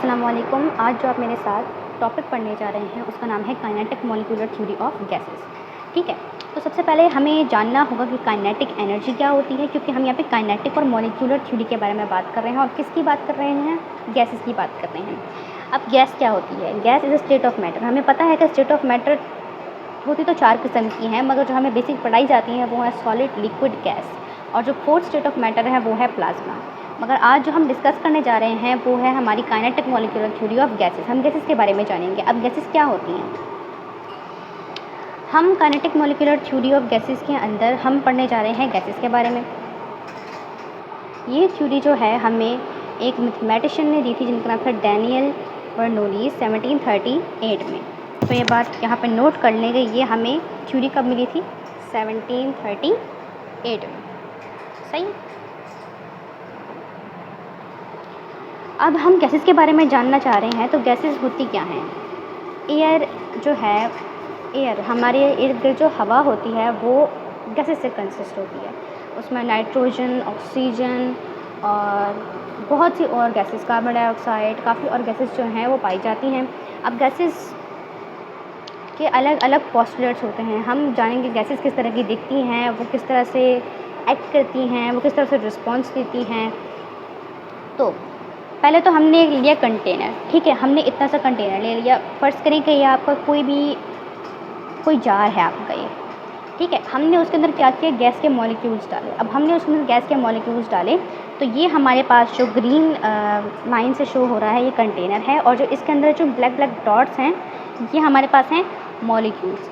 अस्सलाम वालेकुम। आज जो आप मेरे साथ टॉपिक पढ़ने जा रहे हैं उसका नाम है kinetic molecular theory of gases. ठीक है, तो सबसे पहले हमें जानना होगा कि काइनेटिक एनर्जी क्या होती है, क्योंकि हम यहाँ पे काइनेटिक और मॉलिक्यूलर थ्योरी के बारे में बात कर रहे हैं। और किसकी बात कर रहे हैं? गैसेस की बात कर रहे हैं। अब गैस क्या होती है? Gas is a state of matter. हमें पता है कि स्टेट ऑफ मैटर होती तो 4 किस्म की हैं, मगर जो हमें बेसिक पढ़ाई जाती है वो है सॉलिड, लिक्विड, गैस। और जो फोर्थ स्टेट ऑफ मैटर है वो है प्लाज्मा। मगर आज जो हम डिस्कस करने जा रहे हैं वो है हमारी kinetic molecular theory of gases. हम गैसेस के बारे में जानेंगे। अब गैसेस क्या होती हैं? हम kinetic molecular theory of gases के अंदर हम पढ़ने जा रहे हैं गैसेस के बारे में। ये थ्योरी जो है हमें एक मैथमेटिशियन ने दी थी जिनका नाम था डैनियल बर्नौली 1738 में। तो ये बात यहाँ पर नोट कर लेंगे। ये हमें थ्योरी कब मिली थी? 1738 में। सही। अब हम गैसेस के बारे में जानना चाह रहे हैं। तो गैसेस होती क्या हैं? एयर जो है, एयर हमारे इर्द गिर्द जो हवा होती है वो गैसेस से कंसिस्ट होती है। उसमें नाइट्रोजन, ऑक्सीजन और बहुत सी और गैसेस, कार्बन डाइऑक्साइड, काफ़ी और गैसेस जो हैं वो पाई जाती हैं। अब गैसेस के अलग अलग पोस्टुलेट्स होते हैं। हम जानेंगे गैसेस किस तरह की दिखती हैं, वो किस तरह से एक्ट करती हैं, वो किस तरह से रिस्पॉन्स देती हैं। तो पहले तो हमने लिया कंटेनर। ठीक है, हमने इतना सा कंटेनर ले लिया। फ़र्ज़ करें कि ये आपका कोई जार है आपका ये। ठीक है, हमने उसके अंदर क्या किया? गैस के मॉलिक्यूल्स डाले। अब हमने उसके अंदर गैस के मॉलिक्यूल्स डाले तो ये हमारे पास जो ग्रीन लाइन से शो हो रहा है ये कंटेनर है, और जो इसके अंदर जो ब्लैक ब्लैक डॉट्स हैं ये हमारे पास हैं मॉलिक्यूल्स।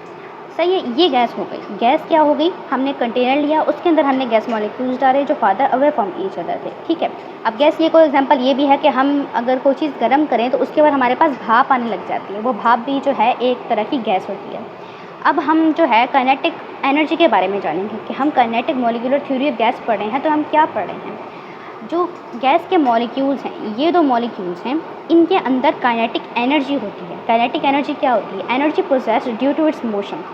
सही है, ये गैस हो गई। गैस क्या हो गई? हमने कंटेनर लिया, उसके अंदर हमने गैस मॉलिक्यूल्स डाले जो father away from each other थे। ठीक है, अब गैस ये कोई एग्जांपल ये भी है कि हम अगर कोई चीज़ गर्म करें तो उसके बाद हमारे पास भाप आने लग जाती है। वो भाप भी जो है एक तरह की गैस होती है। अब हम जो है काइनेटिक एनर्जी के बारे में जानेंगे कि हम kinetic molecular theory of gas पढ़ रहे हैं। तो हम क्या पढ़ रहे हैं? जो गैस के मॉलिक्यूल्स हैं, ये 2 मॉलिक्यूल्स हैं, इनके अंदर काइनेटिक एनर्जी होती है। काइनेटिक एनर्जी क्या होती है? Energy processed due to its motion.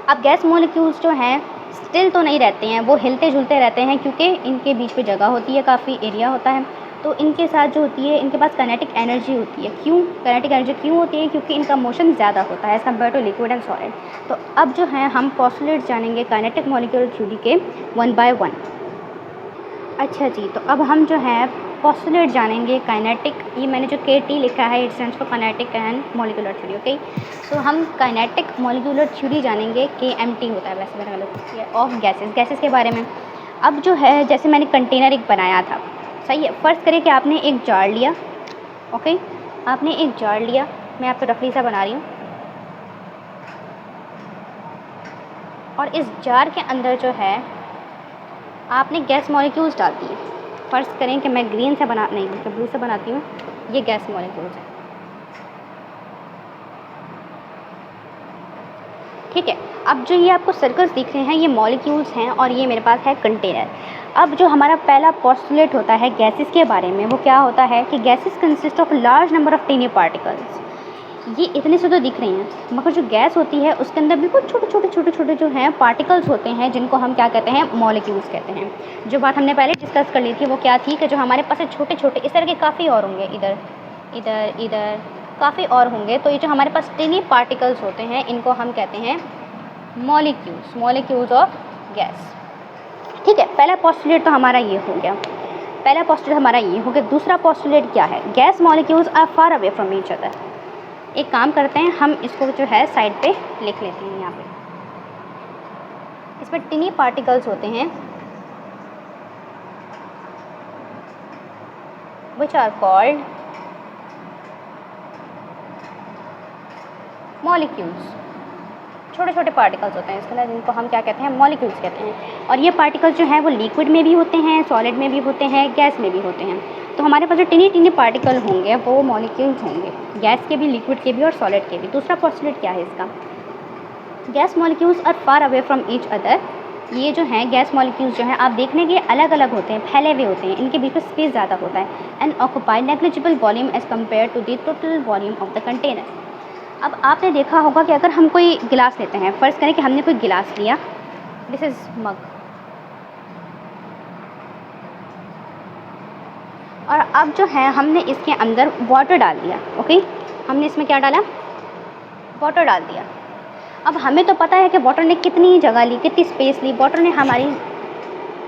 अब गैस मॉलिक्यूल्स जो हैं स्टिल तो नहीं रहते हैं, वो हिलते जुलते रहते हैं, क्योंकि इनके बीच में जगह होती है, काफ़ी एरिया होता है। तो इनके साथ जो होती है, इनके पास काइनेटिक एनर्जी होती है। क्यों काइनेटिक एनर्जी क्यों होती है? क्योंकि इनका मोशन ज़्यादा होता है as compare to liquid and solid. तो अब जो है हम पोस्टुलेट्स जानेंगे काइनेटिक मॉलिक्यूलर थ्योरी के 1 बाय 1। अच्छा जी, तो अब हम जो है पोस्टुलेट जानेंगे काइनेटिक। ये मैंने जो KT लिखा है it stands for kinetic and molecular theory. Okay, तो हम काइनेटिक मॉलिक्यूलर थ्योरी जानेंगे। KMT होता है वैसे मेरा मतलब ऑफ गैसेस। गैसेस के बारे में अब जो है, जैसे मैंने कंटेनर एक बनाया था। सही है, फ़र्ज़ करें कि आपने एक जार लिया। ओके, आपने एक जार लिया, मैं आपको रफली सा बना रही हूँ। और इस जार के अंदर जो है आपने गैस मॉलिक्यूल्स डाल दिए। फ़र्ज़ करें कि मैं ग्रीन से नहीं बल्कि ब्लू से बनाती हूँ। ये गैस मॉलिक्यूल्स हैं। ठीक है, अब जो ये आपको सर्कल्स दिख रहे हैं ये मॉलिक्यूल्स हैं, और ये मेरे पास है कंटेनर। अब जो हमारा पहला पोस्टुलेट होता है गैसेस के बारे में वो क्या होता है कि gases consist of large number of tiny particles. ये इतने से तो दिख रही हैं, मगर जो गैस होती है उसके अंदर बिल्कुल छोटे जो हैं पार्टिकल्स होते हैं, जिनको हम क्या कहते हैं? मॉलिक्यूल्स कहते हैं। जो बात हमने पहले डिस्कस कर ली थी वो क्या थी कि जो हमारे पास छोटे इस तरह के काफ़ी और होंगे, इधर काफ़ी और होंगे। तो ये जो हमारे पास टीनी पार्टिकल्स होते हैं इनको हम कहते हैं मॉलिक्यूल्स ऑफ गैस। ठीक है, पहला पोस्टुलेट तो हमारा ये हो गया। दूसरा पोस्टुलेट क्या है? Gas molecules are far away from each other. एक काम करते हैं, हम इसको जो है साइड पे लिख लेते हैं। यहाँ पे इसमें टिनी पार्टिकल्स होते हैं which are called molecules। छोटे पार्टिकल्स होते हैं इसके अंदर, जिनको हम क्या कहते हैं? मॉलिक्यूल्स कहते हैं। और ये पार्टिकल्स जो हैं वो लिक्विड में भी होते हैं, सॉलिड में भी होते हैं, गैस में भी होते हैं। तो हमारे पास जो टिनी पार्टिकल होंगे वो मॉलिक्यूल्स होंगे, गैस के भी, लिक्विड के भी और सॉलिड के भी। दूसरा पोस्टुलेट क्या है इसका? Gas molecules are far away from each other. ये जो हैं गैस मॉलिक्यूल्स जो हैं आप देखने के अलग अलग होते हैं, फैले हुए होते हैं, इनके बीच में स्पेस ज़्यादा होता है। And occupy negligible volume as compare to the total volume of the container. अब आपने देखा होगा कि अगर हम कोई गिलास लेते हैं, फ़र्ज़ करें कि हमने कोई गिलास लिया, दिस इज़ मग, और अब जो है हमने इसके अंदर वाटर डाल दिया। ओके, हमने इसमें क्या डाला? वाटर डाल दिया। अब हमें तो पता है कि वाटर ने कितनी जगह ली, कितनी स्पेस ली। वाटर ने हमारी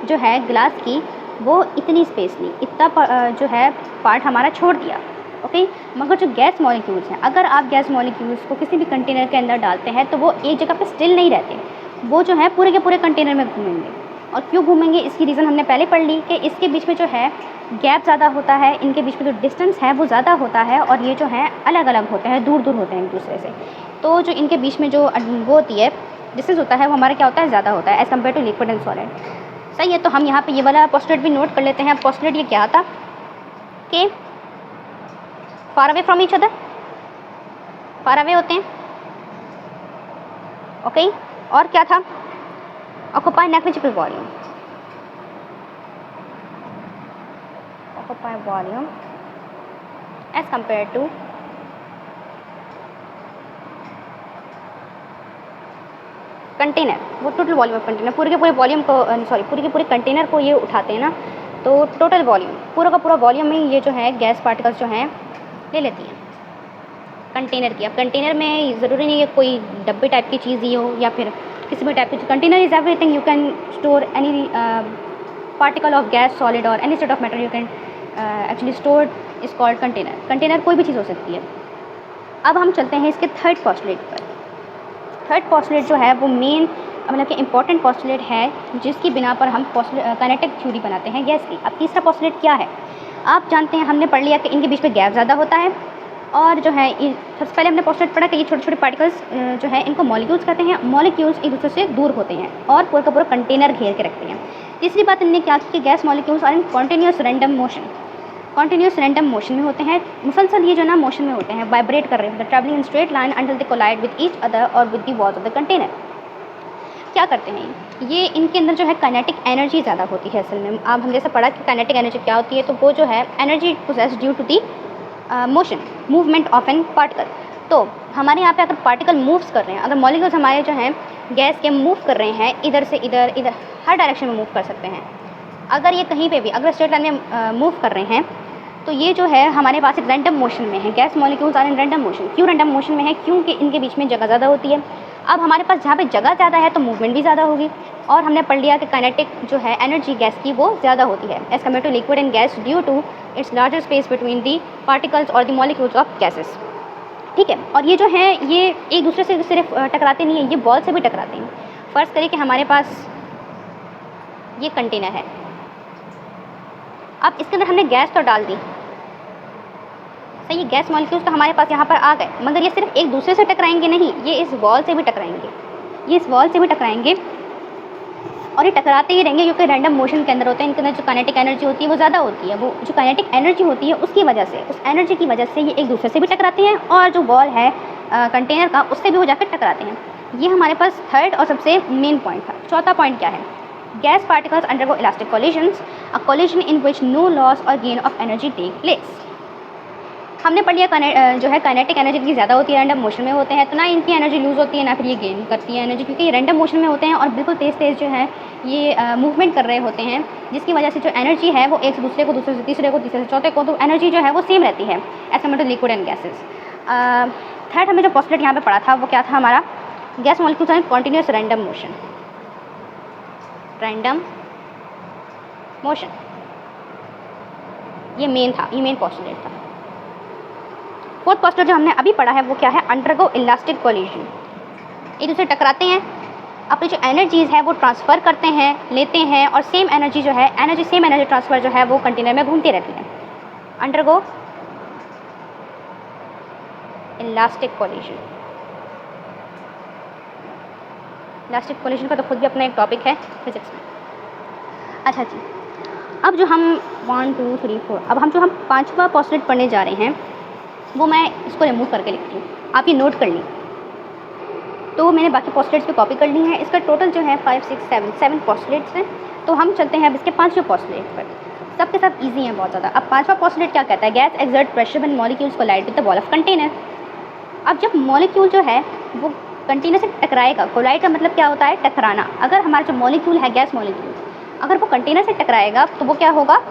जो है ग्लास की वो इतनी स्पेस ली, इतना जो है पार्ट हमारा छोड़ दिया। ओके, मगर जो गैस मॉलिक्यूल्स हैं, अगर आप गैस मॉलिक्यूल्स को किसी भी कंटेनर के अंदर डालते हैं तो वो एक जगह पे स्टिल नहीं रहते, वो जो है पूरे के पूरे कंटेनर में घूमेंगे। और क्यों घूमेंगे, इसकी रीज़न हमने पहले पढ़ ली कि इसके बीच में जो है गैप ज़्यादा होता है, इनके बीच में जो डिस्टेंस है वो ज़्यादा होता है, और ये जो है अलग अलग होते हैं, दूर दूर होते हैं एक दूसरे से। तो जो इनके बीच में जो वो होती है डिस्टेंस होता है वो हमारा क्या होता है? ज़्यादा होता है as compare to liquid and solid. सही है, तो हम यहाँ पे ये वाला पोस्टुलेट भी नोट कर लेते हैं। पोस्टुलेट ये क्या था कि far away from each other, far away होते हैं। ओके, और क्या था? Occupy negligible volume, occupy volume as compare to container. वो टोटल वॉल्यूम ऑफ कंटेनर, पूरे के पूरे वॉल्यूम को पूरे के पूरे कंटेनर को ये उठाते हैं ना, तो टोटल वॉल्यूम, पूरा का पूरा वॉल्यूम में ये जो है गैस पार्टिकल्स जो हैं ले लेती हैं कंटेनर की। अब कंटेनर में ज़रूरी नहीं है कोई डब्बे टाइप की चीज़ ही हो या फिर किसी भी टाइप की। Container is everything, you can store any particle of gas, solid और any state of matter you can actually store is called container. Container कोई भी चीज़ हो सकती है। अब हम चलते हैं इसके थर्ड पोस्टुलेट पर। थर्ड पोस्टुलेट जो है वो मेन मतलब कि इम्पॉर्टेंट पोस्टुलेट है, जिसकी बिना पर हम काइनेटिक थ्योरी बनाते हैं गैस की। अब तीसरा पोस्टुलेट क्या है? आप जानते हैं, हमने पढ़ लिया कि इनके बीच में गैप ज़्यादा होता है, और जो है सबसे पहले हमने पोस्टुलेट पढ़ा कि ये छोटे छोटे पार्टिकल्स जो है इनको मॉलिक्यूल्स कहते हैं। मॉलिक्यूल्स एक दूसरे से दूर होते हैं और पूरा का पूरा कंटेनर घेर के रखते हैं। तीसरी बात इन्होंने क्या की कि gas molecules are in continuous random motion, continuous random motion में होते हैं। मुसलसल ये जो ना मोशन में होते हैं, वाइब्रेट कर रहे होते हैं, travelling in straight line until they collide with each other और with the walls of the container. क्या करते हैं ये? इनके अंदर जो है काइनेटिक एनर्जी ज़्यादा होती है असल में। अब हम जैसे पढ़ा कि काइनेटिक एनर्जी क्या होती है, तो वो जो है energy possessed due to the motion, movement of an particle. तो हमारे यहाँ पे अगर पार्टिकल मूव्स कर रहे हैं, अगर मॉलिक्यूल्स हमारे जो हैं गैस के मूव कर रहे हैं इधर से इधर, इधर हर डायरेक्शन में मूव कर सकते हैं। अगर ये कहीं पे भी अगर स्ट्रेट लाइन में मूव कर रहे हैं तो ये जो है हमारे पास एक रैंडम मोशन में है। Gas molecules are in random motion. क्यों रैंडम मोशन में है? क्योंकि इनके बीच में जगह ज़्यादा होती है। अब हमारे पास जहाँ पे जगह ज़्यादा है तो मूवमेंट भी ज़्यादा होगी, और हमने पढ़ लिया कि काइनेटिक जो है एनर्जी गैस की वो ज़्यादा होती है as compare to liquid and gas due to its larger space between the particles और द मॉलिक्यूल्स ऑफ गैसेस। ठीक है, और ये जो है ये एक दूसरे से सिर्फ टकराते नहीं हैं, ये बॉल से भी टकराते हैं। फ़र्ज़ करिए कि हमारे पास ये कंटेनर है, अब इसके अंदर हमने गैस तो डाल दी, सही, गैस मॉलिक्यूल्स तो हमारे पास यहाँ पर आ गए, मगर ये सिर्फ एक दूसरे से टकराएंगे नहीं, ये इस वॉल से भी टकराएंगे, ये इस वॉल से भी टकराएंगे, और ये टकराते ही रहेंगे क्योंकि रैंडम मोशन के अंदर होते हैं। इनके अंदर जो काइनेटिक एनर्जी होती है वो ज़्यादा होती है। वो जो काइनेटिक एनर्जी होती है उसकी वजह से, उस एनर्जी की वजह से ये एक दूसरे से भी टकराते हैं, और जो वॉल है कंटेनर का उससे भी हो जाकर टकराते हैं। ये हमारे पास थर्ड और सबसे मेन पॉइंट था। चौथा पॉइंट क्या है? Gas particles undergo elastic collisions, a collision in which no loss और gain of energy take place. हमने पढ़ लिया जो है काइनेटिक एनर्जी इनकी ज़्यादा होती है, रैंडम मोशन में होते हैं, तो ना इनकी एनर्जी लूज़ होती है ना फिर ये गेन करती है एनर्जी, क्योंकि ये रैंडम मोशन में होते हैं और बिल्कुल तेज़ तेज़ जो है ये मूवमेंट कर रहे होते हैं, जिसकी वजह से जो एनर्जी है वो एक से दूसरे को, दूसरे से तीसरे को, तीसरे से चौथे को, तो एनर्जी जो है वो सेम रहती है as compare to liquid and gases. Third हमें जो पोस्टुलेट यहाँ पे पढ़ा था वो क्या था हमारा? Gas molecules are in continuous random motion, random motion, ये मेन था, ये मेन पोस्टुलेट था। फोर्थ पोस्टुलेट जो हमने अभी पढ़ा है वो क्या है? अंडरगो इलास्टिक कोलिजन, एक दूसरे टकराते हैं, अपनी जो एनर्जीज़ है वो ट्रांसफ़र करते हैं, लेते हैं, और सेम एनर्जी जो है सेम एनर्जी ट्रांसफ़र जो है वो कंटेनर में घूमती रहती है। Undergo elastic collision, elastic collision का तो खुद भी अपना एक टॉपिक है फिजिक्स में। अच्छा जी, अब जो हम 1 2 3 4 अब हम जो हम पांचवा पोस्टुलेट पढ़ने जा रहे हैं वो मैं इसको रिमूव करके लिखती हूँ, आप ये नोट कर ली। तो मैंने बाकी पोस्टुलेट्स पे कॉपी कर ली है। इसका टोटल जो है 5 6 7 पोस्टुलेट्स हैं। तो हम चलते हैं अब इसके पांचवें पोस्टुलेट पर। सबके सब इजी हैं बहुत ज़्यादा। अब पांचवा पोस्टुलेट क्या कहता है? Gas exert pressure when molecules collide with the wall of container. अब जब मॉलिक्यूल जो है वो कंटेनर से टकराएगा, कोलाइड का मतलब क्या होता है? टकराना। अगर हमारा जो मॉलिक्यूल है, गैस मॉलिक्यूल, अगर वो कंटेनर से टकराएगा तो वो क्या होगा?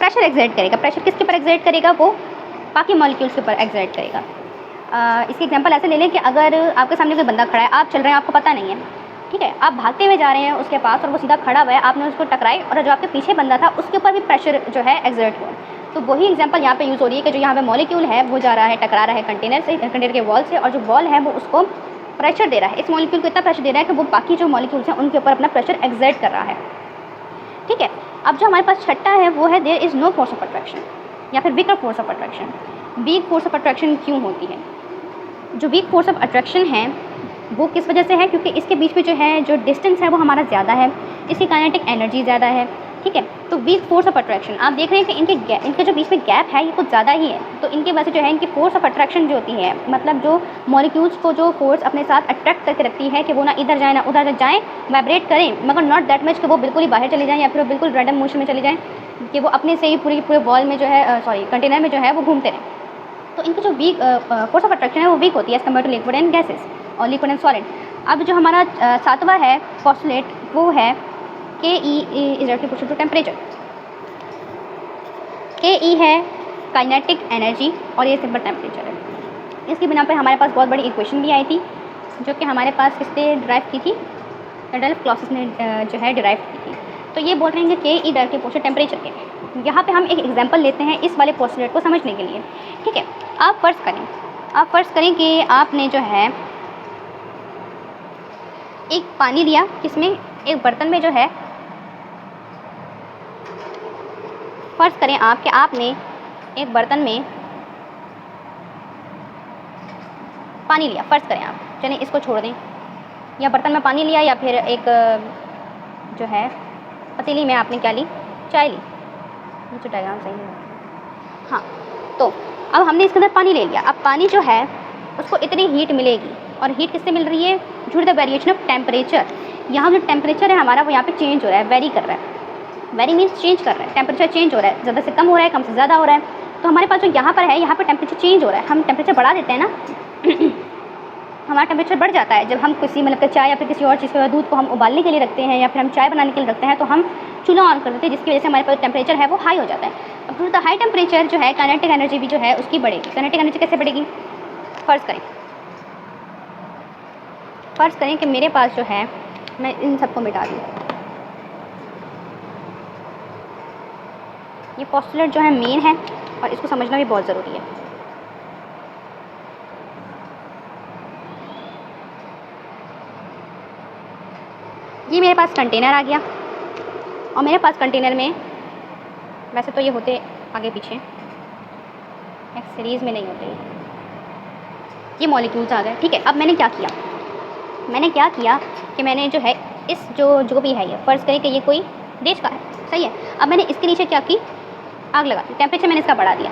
प्रेशर एक्सर्ट करेगा। प्रेशर किसके ऊपर एक्सर्ट करेगा? वो बाकी मॉलिक्यूल्स के ऊपर एक्सर्ट करेगा। इसकी एग्जांपल ऐसे ले लें कि अगर आपके सामने कोई बंदा खड़ा है, आप चल रहे हैं, आपको पता नहीं है, ठीक है, आप भागते हुए जा रहे हैं उसके पास और वो सीधा खड़ा हुआ है, आपने उसको टकराई और जो आपके पीछे बंदा था उसके ऊपर भी प्रेशर जो है एक्सर्ट हुआ। तो वही एग्जांपल यहाँ पे यूज़ हो रही है कि जो यहाँ पे मॉलिक्यूल है वो जा रहा है, टकरा रहा है कंटेनर से, कंटेनर के वॉल से, और जो वॉल है वो उसको प्रेशर दे रहा है। इस मॉलिक्यूल को इतना प्रेशर दे रहा है कि वो बाकी जो मॉलिक्यूल्स हैं उनके ऊपर अपना प्रेशर एक्सर्ट कर रहा है, ठीक है। अब जो हमारे पास छठा है वो है there is no force of attraction, या फिर weaker force of attraction. Weak force of attraction क्यों होती है? जो वीक फोर्स ऑफ अट्रैक्शन है वो किस वजह से है? क्योंकि इसके बीच में जो है जो डिस्टेंस है वो हमारा ज़्यादा है, इसकी काइनेटिक एनर्जी ज़्यादा है, ठीक है। तो वीक फोर्स ऑफ अट्रैक्शन आप देख रहे हैं कि इनके जो बीच में गैप है ये कुछ ज़्यादा ही है, तो इनकी वजह से जो है इनकी फोर्स ऑफ अट्रैक्शन जो होती है, मतलब जो मॉलिक्यूल्स को जो फोर्स अपने साथ अट्रैक्ट करके रखती है कि वो ना इधर जाए ना उधर जाएँ, वाइब्रेट करें, मगर नॉट दैट मच कि वो बिल्कुल ही बाहर चले जाएँ या फिर वो बिल्कुल रैंडम मोशन में चले जाएँ, कि वो अपने से ही पूरे वॉल में जो है कंटेनर में जो है वो घूमते रहें। तो इनकी जो वीक फोर्स ऑफ अट्रैक्शन है वो वीक होती है as compare to liquid and gases और लिक्विड एंड सॉलिड। अब जो हमारा सातवां है पोस्टुलेट वो है K E is directly proportional to temperature. K E है काइनेटिक एनर्जी और ये सिंपल टेम्परेचर है। इसकी बिना पर हमारे पास बहुत बड़ी इक्वेशन भी आई थी जो कि हमारे पास किसने डिराइव की थी? रडल्फ क्लॉसिस ने जो है डिराइव की थी। तो ये बोल रहे हैं कि के ई डायरेक्टली प्रोपोर्शनल टेम्परेचर के। यहाँ पे हम एक एग्जांपल लेते हैं इस वाले पोस्टुलेट को समझने के लिए, ठीक है। आप फ़र्ज़ करें कि आपने जो है एक पानी लिया, किसमें? एक बर्तन में जो है, फ़र्ज़ करें आप कि आपने एक बर्तन में पानी लिया, फ़र्ज़ करें आप, चलें इसको छोड़ दें, या बर्तन में पानी लिया या फिर एक जो है पतीली में आपने क्या ली? चाय ली। ये जो डायग्राम सही है, हाँ। तो अब हमने इसके अंदर पानी ले लिया। अब पानी जो है उसको इतनी हीट मिलेगी, और हीट किससे मिल रही है? Due to the variation of temperature. यहाँ जो टेम्परेचर है हमारा वो यहाँ पे चेंज हो रहा है, वेरी कर रहा है। वेरी मीन्स चेंज कर रहा है, टेम्परेचर चेंज हो रहा है, ज़्यादा से कम हो रहा है, कम से ज़्यादा हो रहा है। तो हमारे पास जो यहाँ पर है, यहाँ पर टेम्परेचर चेंज हो रहा है। हम टेम्परेचर बढ़ा देते हैं ना हमारा टेम्परेचर बढ़ जाता है जब हम किसी मतलब चाय या फिर किसी और चीज़ को, दूध को हम उबालने के लिए रखते हैं या फिर हम चाय बनाने के लिए रखते हैं, तो हम चूल्हा ऑन कर देते हैं, जिसकी वजह से हमारे पास टेम्परेचर है वो हाई हो जाता है। अब due to the high temperature जो है काइनेटिक एनर्जी भी जो है उसकी बढ़ेगी। काइनेटिक एनर्जी कैसे बढ़ेगी? फ़र्ज़ करें कि मेरे पास जो है, मैं इन सबको मिटा दूँ, ये पोस्टुलेट जो है मेन है और इसको समझना भी बहुत ज़रूरी है। ये मेरे पास कंटेनर आ गया और मेरे पास कंटेनर में, वैसे तो ये होते आगे पीछे, एक सीरीज़ में नहीं होते, ये मॉलिक्यूल्स आ गए, ठीक है। अब मैंने क्या किया कि मैंने जो है इस जो भी है, ये फ़र्ज़ करें कि ये कोई देश का है, सही है। अब मैंने इसके नीचे क्या की? आग लगा दी। टेम्परेचर मैंने इसका बढ़ा दिया।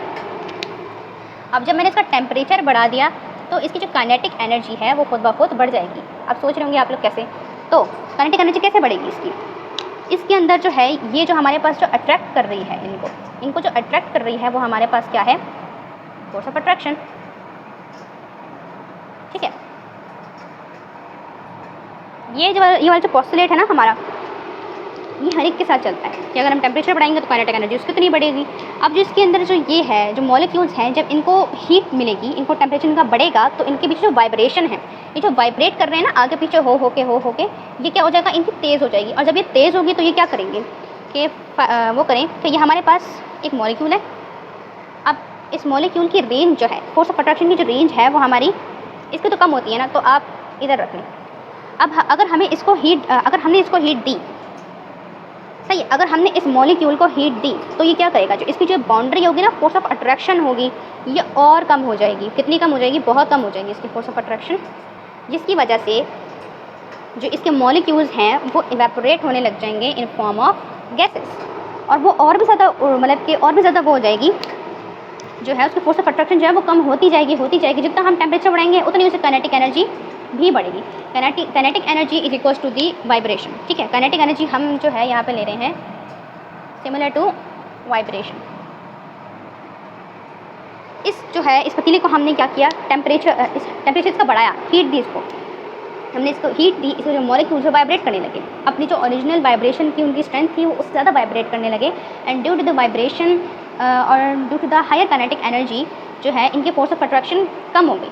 अब जब मैंने इसका टेम्परेचर बढ़ा दिया तो इसकी जो काइनेटिक एनर्जी है वो खुद ब खुद बढ़ जाएगी। अब सोच रहे होंगे आप लोग कैसे? तो काइनेटिक एनर्जी कैसे बढ़ेगी इसके अंदर जो है, ये जो हमारे पास जो अट्रैक्ट कर रही है इनको जो अट्रैक्ट कर रही है वो हमारे पास क्या है? फोर्स ऑफ अट्रैक्शन, ठीक है। ये वाला जो पोस्टुलेट है ना हमारा, ये हर एक के साथ चलता है कि अगर हम टेम्परेचर बढ़ाएंगे तो काइनेटिक एनर्जी उसकी कितनी बढ़ेगी। अब जो इसके अंदर जो ये है, जो मॉलिक्यूल्स हैं, जब इनको हीट मिलेगी, इनको टेम्परेचर इनका बढ़ेगा, तो इनके बीच जो वाइब्रेशन है, ये जो वाइब्रेट कर रहे हैं ना आगे पीछे हो के ये क्या हो जाएगा? इनकी तेज़ हो जाएगी। और जब ये तेज़ होगी तो ये क्या करेंगे कि वो करें कि ये हमारे पास एक मॉलिक्यूल है। अब इस मॉलिक्यूल की रेंज जो है, फोर्स ऑफ अट्रैक्शन की जो रेंज है वो हमारी इसकी तो कम होती है ना, तो आप इधर रख लें। अब अगर हमने इसको हीट दी, सही है, अगर हमने इस मॉलिक्यूल को हीट दी तो ये क्या करेगा? जो इसकी जो बाउंड्री होगी ना, फोर्स ऑफ अट्रैक्शन होगी, ये और कम हो जाएगी। कितनी कम हो जाएगी? बहुत कम हो जाएगी इसकी फोर्स ऑफ अट्रैक्शन, जिसकी वजह से जो इसके मॉलिक्यूल्स हैं वो इवेपोरेट होने लग जाएंगे इन फॉर्म ऑफ गैसेस, और वो और भी ज़्यादा वो हो जाएगी, जो है उसकी फोर्स ऑफ अट्रैक्शन जो है वो कम होती जाएगी। जितना हम टेम्परेचर बढ़ाएंगे उतनी उसकी काइनेटिक एनर्जी भी बढ़ेगी। Kinetic energy is equals to the vibration, ठीक है। काइनेटिक एनर्जी हम जो है यहाँ पे ले रहे हैं सिमिलर टू वाइब्रेशन। इस पतीले को हमने क्या किया? टेम्परेचर इसका बढ़ाया, हीट दी इसको, हमने इसको हीट दी, इसके जो मॉलिक्यूल्स है वाइब्रेट करने लगे, अपनी जो ओरिजिनल वाइब्रेशन की उनकी स्ट्रेंथ थी वो उससे ज़्यादा वाइब्रेट करने लगे। And due to the vibration और due to the higher kinetic energy जो है इनके फोर्स ऑफ अट्रैक्शन कम हो गई।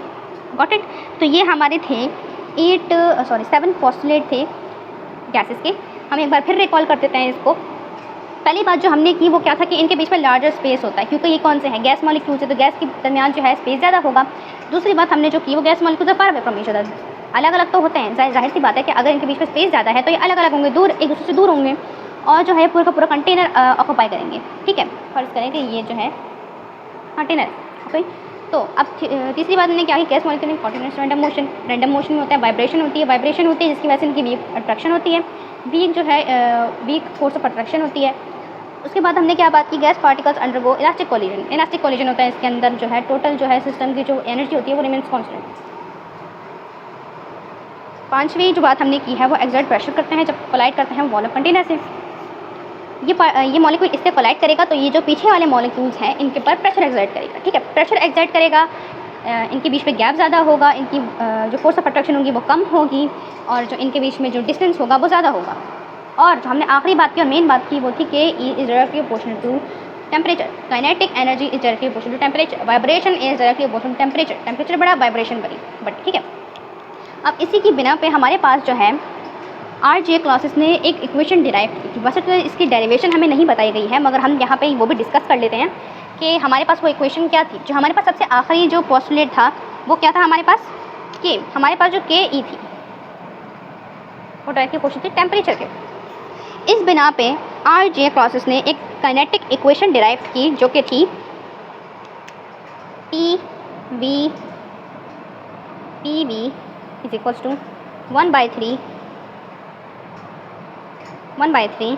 Got it. तो ये हमारे थे 7 पोस्टुलेट थे गैसेस के। हम एक बार फिर रिकॉल कर देते हैं इसको। पहली बात जो हमने की वो क्या था कि इनके बीच में लार्जर स्पेस होता है, क्योंकि ये कौन से हैं, गैस मॉलिक्यूल्स है, तो गैस के दरमियान जो है स्पेस ज़्यादा होगा। दूसरी बात हमने जो की वो gas molecules far away from each other, अलग अलग तो होते हैं, जाहिर सी बात है कि अगर इनके बीच में स्पेस ज़्यादा है तो ये अलग अलग होंगे, दूर एक दूसरे से दूर होंगे और जो है पूरा का पूरा कंटेनर ऑक्यूपाई करेंगे। ठीक है, फर्ज करें कि ये जो है कंटेनर ओके। तो अब तीसरी बात हमने क्या की, गैस मॉलिक्यूल में कॉन्टिन्यूस रैंडम मोशन में होता है, वाइब्रेशन होती है जिसकी वजह से इनकी वीक अट्रैक्शन होती है, वीक जो है वीक फोर्स ऑफ अट्रैक्शन होती है। उसके बाद हमने क्या बात की, gas particles undergo elastic collision होता है, इसके अंदर जो है टोटल जो है सिस्टम की जो एनर्जी होती है वो रिमेन्स कांस्टेंट। पांचवी जो बात हमने की है वो एक्सर्ट प्रेशर करते हैं जब कोलाइड करते हैं वॉल ऑफ कंटेनर से। ये मॉलिक्यूल इससे कोलाइड करेगा तो ये जो पीछे वाले मॉलिक्यूल्स हैं इनके पर प्रेशर एक्सर्ट करेगा। ठीक है, प्रेशर एक्सर्ट करेगा, इनके बीच में गैप ज़्यादा होगा, इनकी जो फोर्स ऑफ अट्रैक्शन होगी वो कम होगी और जो इनके बीच में जो डिस्टेंस होगा वो ज़्यादा होगा। और जो हमने आखिरी बात की और मेन बात की वो थी कि E is directly proportional to temperature, kinetic energy is directly proportional to temperature, vibration is directly proportional to temperature बड़ा, वाइब्रेशन बड़ी बट। ठीक है, अब इसी की बिना पे हमारे पास जो है RJ क्लॉसिस ने एक इक्वेशन डिराइव की थी। वैसे तो इसकी डेरिवेशन हमें नहीं बताई गई है, मगर हम यहाँ पे वो भी डिस्कस कर लेते हैं कि हमारे पास वो इक्वेशन क्या थी। जो हमारे पास सबसे आखिरी जो पोस्टुलेट था वो क्या था हमारे पास, के हमारे पास जो KE थी वो डायरेक्टली क्वेश्चन थी टेम्परेचर के। इस बिना पे RJ क्लॉसिस ने एक काइनेटिक इक्वेशन डिराइव की जो कि थी PV is equals to 1/3 mNc²।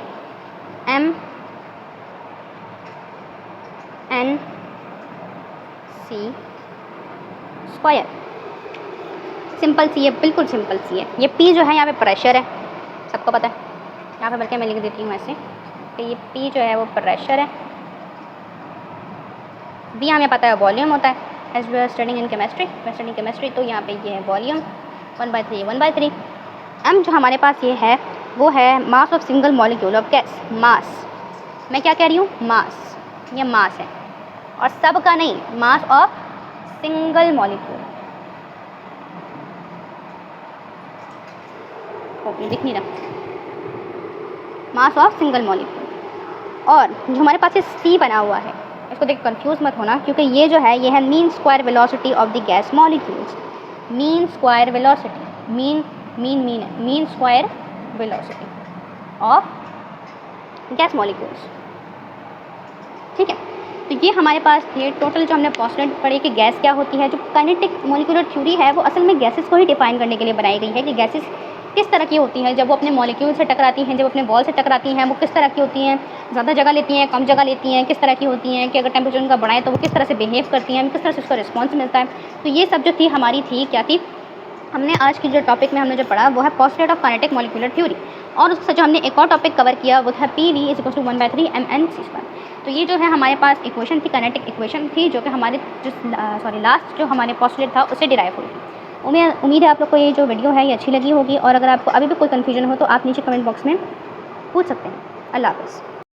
Simple सी है, बिल्कुल सिंपल सी है। ये P जो है यहाँ पे प्रेशर है, सबको पता है, यहाँ पे बल्कि मैं लिख देती हूँ ऐसे कि ये P जो है वो प्रेशर है। B हमें पता है वॉल्यूम होता है, as we are studying in chemistry, तो यहाँ पे ये है वॉल्यूम 1/3। M जो हमारे पास ये है वो है mass of single molecule of gas. Mass, मैं क्या कह रही हूँ, मास, ये मास है और सब का नहीं, मास ऑफ सिंगल मॉलिक्यूल। ओके, दिख नहीं रहा, मास ऑफ सिंगल मॉलिक्यूल। और जो हमारे पास ये C बना हुआ है, इसको देख कंफ्यूज मत होना, क्योंकि ये जो है ये है mean square velocity of the gas molecules. Mean square velocity, mean square velocity of gas molecules. ठीक है, तो ये हमारे पास थे टोटल जो हमने पोस्टुलेट पढ़े कि गैस क्या होती है। जो काइनेटिक मॉलिक्यूलर थ्योरी है वो असल में गैसेस को ही डिफाइन करने के लिए बनाई गई है कि गैसेस किस तरह की होती हैं, जब वो अपने मॉलिक्यूल से टकराती हैं, जब अपने वॉल से टकराती हैं, वो किस तरह की होती हैं, ज़्यादा जगह लेती हैं, कम जगह लेती हैं, किस तरह की होती हैं, कि अगर टेम्परेचर उनका बढ़ाए तो वो किस तरह से बिहेव करती हैं, किस तरह से उसका रिस्पॉन्स मिलता है। तो ये सब जो थी हमारी थी क्या थी, हमने आज की जो टॉपिक में हमने जो पढ़ा वो है postulate of kinetic molecular theory. और उससे जो हमने एक और टॉपिक कवर किया वो था PV is equal to 1/3 mNc²। तो ये जो है हमारे पास इक्वेशन थी, काइनेटिक इक्वेशन थी, जो कि हमारे जो लास्ट जो हमारे पोस्टुलेट था उससे डिराइव हुई थी। उम्मीद है आप लोग को ये जो वीडियो है ये अच्छी लगी होगी, और अगर आपको अभी भी कोई कन्फ्यूजन हो तो आप नीचे कमेंट बॉक्स में पूछ सकते हैं। अल्लाह हाफ़िज़।